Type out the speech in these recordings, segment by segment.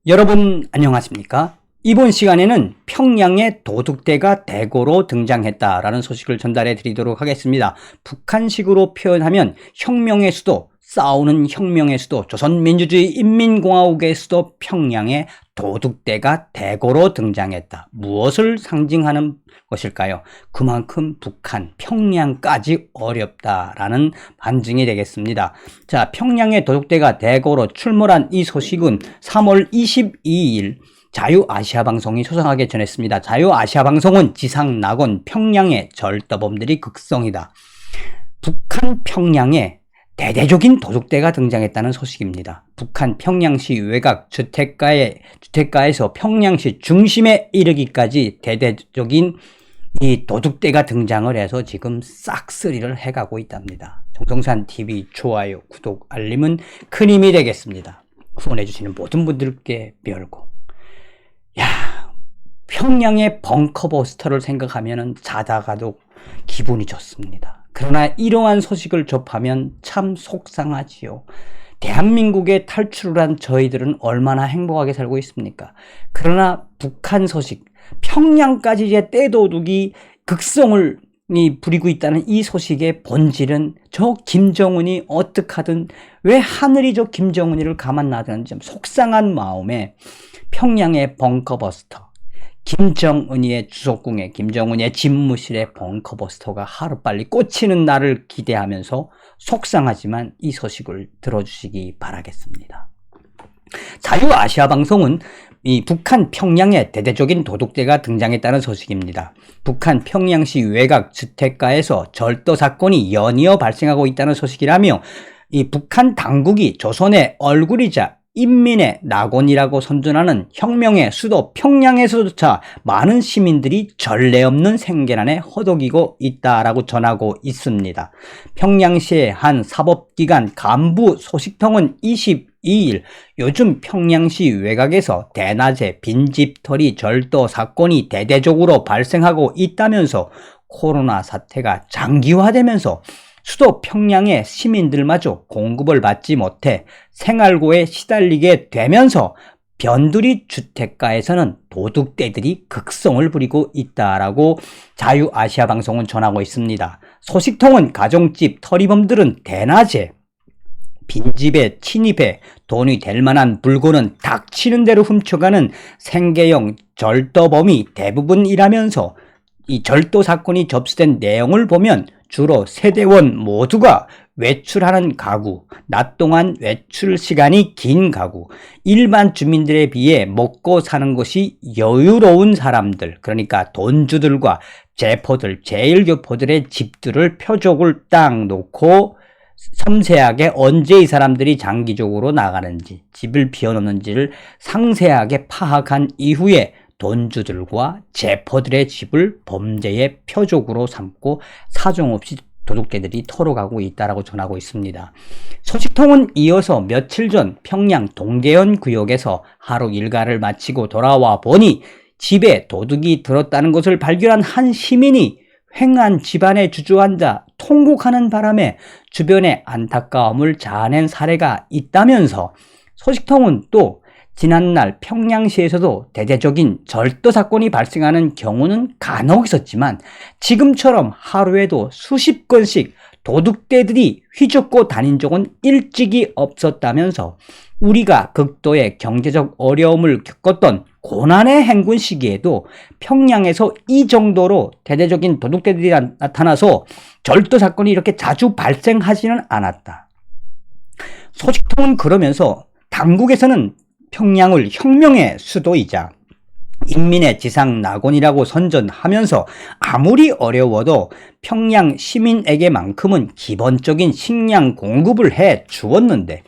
여러분 안녕하십니까? 이번 시간에는 평양의 도둑대가 대거로 등장했다라는 소식을 전달해 드리도록 하겠습니다. 북한식으로 표현하면 혁명의 수도, 싸우는 혁명의 수도, 조선민주주의 인민공화국의 수도 평양의 도둑대가 대거로 등장했다. 무엇을 상징하는 것일까요? 그만큼 북한, 평양까지 어렵다라는 반증이 되겠습니다. 자, 평양의 도둑대가 대거로 출몰한 이 소식은 3월 22일 자유아시아방송이 소상하게 전했습니다. 자유아시아방송은 지상 낙원 평양의 절도범들이 극성이다. 북한 평양에 대대적인 도둑대가 등장했다는 소식입니다. 북한 평양시 외곽 주택가에서 평양시 중심에 이르기까지 대대적인 이 도둑대가 등장을 해서 지금 싹쓸이를 해가고 있답니다. 정성산TV 좋아요, 구독, 알림은 큰 힘이 되겠습니다. 후원해주시는 모든 분들께 별고. 평양의 벙커버스터를 생각하면 자다가도 기분이 좋습니다. 그러나 이러한 소식을 접하면 참 속상하지요. 대한민국에 탈출을 한 저희들은 얼마나 행복하게 살고 있습니까? 그러나 북한 소식, 평양까지 이제 떼도둑이 극성을 부리고 있다는 이 소식의 본질은 저 김정은이 어떻게 하든 왜 하늘이 저 김정은이를 가만 놔두는지 좀 속상한 마음에 평양의 벙커버스터, 김정은이의 주석궁에 김정은이의 집무실의 벙커버스터가 하루빨리 꽂히는 날을 기대하면서 속상하지만 이 소식을 들어주시기 바라겠습니다. 자유아시아방송은 이 북한 평양에 대대적인 도둑대가 등장했다는 소식입니다. 북한 평양시 외곽 주택가에서 절도 사건이 연이어 발생하고 있다는 소식이라며 이 북한 당국이 조선의 얼굴이자 인민의 낙원이라고 선전하는 혁명의 수도 평양에서조차 많은 시민들이 전례 없는 생계난에 허덕이고 있다라고 전하고 있습니다. 평양시의 한 사법기관 간부 소식통은 22일 요즘 평양시 외곽에서 대낮에 빈집털이 절도 사건이 대대적으로 발생하고 있다면서 코로나 사태가 장기화되면서 수도 평양의 시민들마저 공급을 받지 못해 생활고에 시달리게 되면서 변두리 주택가에서는 도둑대들이 극성을 부리고 있다라고 자유아시아방송은 전하고 있습니다. 소식통은 가정집 터리범들은 대낮에 빈집에 침입해 돈이 될 만한 물건은 닥치는 대로 훔쳐가는 생계형 절도범이 대부분이라면서 이 절도 사건이 접수된 내용을 보면 주로 세대원 모두가 외출하는 가구, 낮 동안 외출 시간이 긴 가구, 일반 주민들에 비해 먹고 사는 것이 여유로운 사람들, 그러니까 돈주들과 제포들, 제일교포들의 집들을 표적을 딱 놓고 섬세하게 언제 이 사람들이 장기적으로 나가는지, 집을 비워놓는지를 상세하게 파악한 이후에 돈주들과 제포들의 집을 범죄의 표적으로 삼고 사정없이 도둑대들이 털어가고 있다라고 전하고 있습니다. 소식통은 이어서 며칠 전 평양 동대연 구역에서 하루 일과를 마치고 돌아와 보니 집에 도둑이 들었다는 것을 발견한 한 시민이 횡한 집안에 주저앉아 통곡하는 바람에 주변의 안타까움을 자아낸 사례가 있다면서 소식통은 또 지난날 평양시에서도 대대적인 절도 사건이 발생하는 경우는 간혹 있었지만 지금처럼 하루에도 수십 건씩 도둑대들이 휘젓고 다닌 적은 일찍이 없었다면서 우리가 극도의 경제적 어려움을 겪었던 고난의 행군 시기에도 평양에서 이 정도로 대대적인 도둑대들이 나타나서 절도 사건이 이렇게 자주 발생하지는 않았다. 소식통은 그러면서 당국에서는 평양을 혁명의 수도이자 인민의 지상 낙원이라고 선전하면서 아무리 어려워도 평양 시민에게만큼은 기본적인 식량 공급을 해 주었는데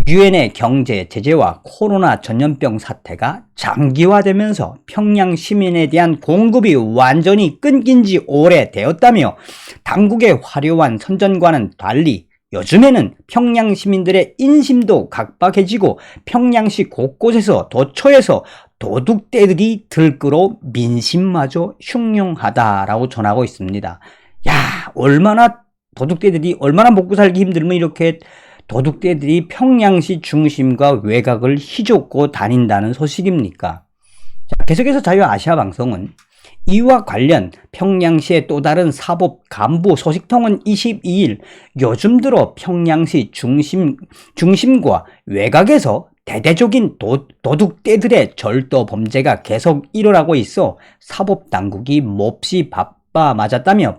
유엔의 경제 제재와 코로나 전염병 사태가 장기화되면서 평양 시민에 대한 공급이 완전히 끊긴 지 오래되었다며 당국의 화려한 선전과는 달리 요즘에는 평양 시민들의 인심도 각박해지고 평양시 곳곳에서 도처에서 도둑대들이 들끓어 민심마저 흉흉하다라고 전하고 있습니다. 얼마나 도둑대들이 얼마나 먹고 살기 힘들면 이렇게 도둑떼들이 평양시 중심과 외곽을 휘젓고 다닌다는 소식입니까? 자, 계속해서 자유아시아방송은 이와 관련 평양시의 또 다른 사법 간부 소식통은 22일 요즘 들어 평양시 중심과 외곽에서 대대적인 도둑떼들의 절도 범죄가 계속 일어나고 있어 사법당국이 몹시 바빠졌다며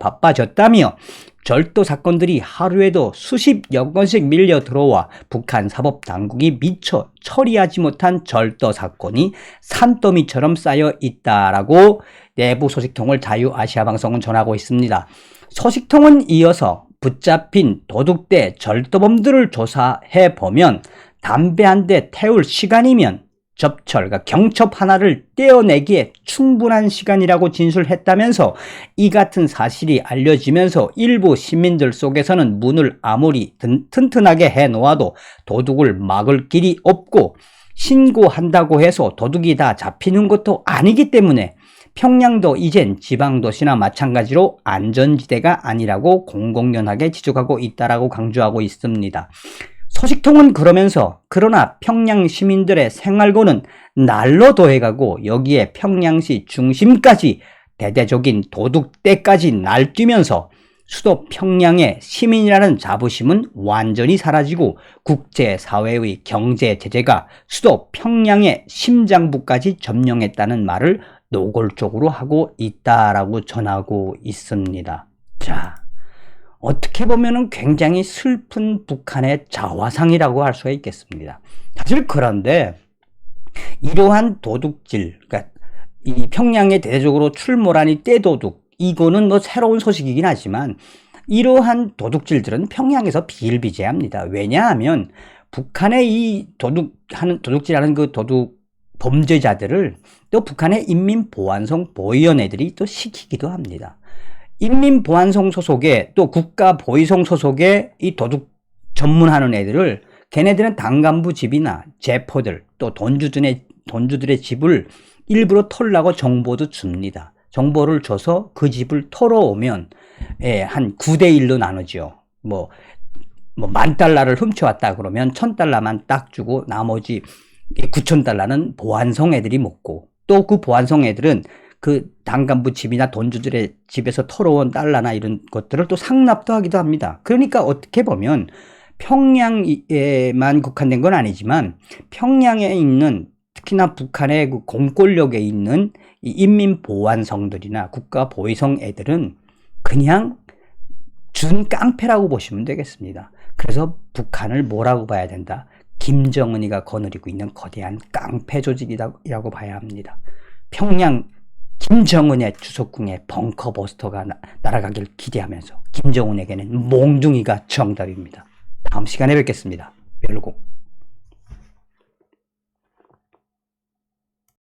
절도 사건들이 하루에도 수십여 건씩 밀려 들어와 북한 사법당국이 미처 처리하지 못한 절도 사건이 산더미처럼 쌓여 있다라고 내부 소식통을 자유아시아방송은 전하고 있습니다. 소식통은 이어서 붙잡힌 도둑떼 절도범들을 조사해 보면 담배 한 대 태울 시간이면 접철, 그러니까 경첩 하나를 떼어내기에 충분한 시간이라고 진술했다면서 이 같은 사실이 알려지면서 일부 시민들 속에서는 문을 아무리 튼튼하게 해놓아도 도둑을 막을 길이 없고 신고한다고 해서 도둑이 다 잡히는 것도 아니기 때문에 평양도 이젠 지방도시나 마찬가지로 안전지대가 아니라고 공공연하게 지적하고 있다라고 강조하고 있습니다. 소식통은 그러면서 그러나 평양 시민들의 생활고는 날로 더해가고 여기에 평양시 중심까지 대대적인 도둑떼까지 날뛰면서 수도 평양의 시민이라는 자부심은 완전히 사라지고 국제사회의 경제 제재가 수도 평양의 심장부까지 점령했다는 말을 노골적으로 하고 있다라고 전하고 있습니다. 자, 어떻게 보면은 굉장히 슬픈 북한의 자화상이라고 할 수가 있겠습니다. 사실 그런데 이러한 도둑질, 그러니까 이 평양에 대대적으로 출몰하니 떼도둑, 이거는 뭐 새로운 소식이긴 하지만 이러한 도둑질들은 평양에서 비일비재합니다. 왜냐하면 북한의 이 도둑질하는 그 도둑 범죄자들을 또 북한의 인민보안성 보위원회들이 또 시키기도 합니다. 인민보안성 소속의 또 국가보위성 소속의 이 도둑 전문하는 애들을 걔네들은 당간부 집이나 제포들 또 돈주들의 집을 일부러 털라고 정보도 줍니다. 정보를 줘서 그 집을 털어오면 한 9대1로 나누죠. 뭐 $10,000를 훔쳐왔다 그러면 $1,000만 딱 주고 나머지 $9,000는 보안성 애들이 먹고 또 그 보안성 애들은 그 당간부 집이나 돈주들의 집에서 털어온 달러나 이런 것들을 또 상납도 하기도 합니다. 그러니까 어떻게 보면 평양에만 국한된 건 아니지만 평양에 있는 특히나 북한의 그 공권력에 있는 이 인민보안성들이나 국가보위성 애들은 그냥 준 깡패라고 보시면 되겠습니다. 그래서 북한을 뭐라고 봐야 된다? 김정은이가 거느리고 있는 거대한 깡패 조직이라고 봐야 합니다. 평양 김정은의 주석궁에 벙커버스터가 날아가길 기대하면서 김정은에게는 몽둥이가 정답입니다. 다음 시간에 뵙겠습니다. 별로곡.